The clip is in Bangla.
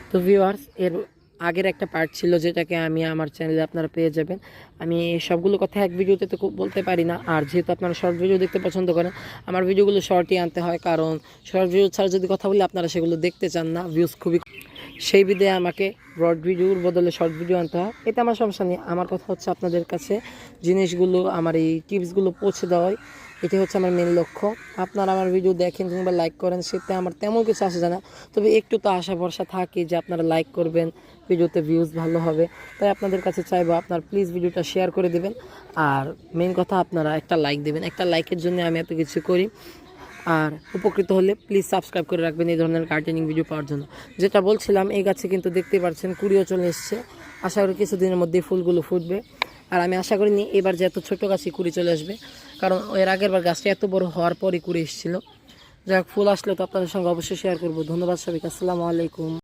তো ভিউয়ার্স, এর আগের একটা পার্ট ছিল যেটাকে আমি আমার চ্যানেলে আপনারা পেয়ে যাবেন। আমি সবগুলো কথা এক ভিডিওতে তো বলতে পারি না, আর যেহেতু আপনারা শর্ট ভিডিও দেখতে পছন্দ করেন, আমার ভিডিওগুলো শর্টই আনতে হয়, কারণ শর্ট ভিডিও ছাড়া যদি কথা বলি আপনারা সেগুলো দেখতে চান না, ভিউজ খুবই, সেই বিধে আমাকে ব্রড ভিডিওর বদলে শর্ট ভিডিও আনতে হয়। এতে আমার সমস্যা নেই, আমার কথা হচ্ছে আপনাদের কাছে জিনিসগুলো, আমার এই টিপসগুলো পৌঁছে দেওয়াই, এটি হচ্ছে আমার মেন লক্ষ্য। আপনারা আমার ভিডিও দেখেন কিংবা লাইক করেন, সেটা আমার তেমন কিছু আসে যায় না, তবে একটু তো আশা ভরসা থাকে যে আপনারা লাইক করবেন, ভিডিওতে ভিউজ ভালো হবে। তাই আপনাদের কাছে চাইবো আপনারা প্লিজ ভিডিওটা শেয়ার করে দেবেন, আর মেন কথা আপনারা একটা লাইক দেবেন। একটা লাইকের জন্য আমি এত কিছু করি। আর উপকৃত হলে প্লিজ সাবস্ক্রাইব করে রাখবেন এই ধরনের গার্ডেনিং ভিডিও পাওয়ার জন্য। যেটা বলছিলাম, এই গাছে কিন্তু দেখতে পাচ্ছেন কুড়িও চলে এসছে, আশা করি কিছুদিনের মধ্যেই ফুলগুলো ফুটবে। আর আমি আশা করিনি এবার যে এত ছোটো গাছে কুড়ি চলে আসবে, কারণ এর আগের বার গাছটা এত বড় হওয়ার পরই কুড়ি এসেছিলো। যাই হোক, ফুল আসলে তো আপনাদের সঙ্গে অবশ্যই শেয়ার করবো। ধন্যবাদ সবাইকে, আসসালামু আলাইকুম।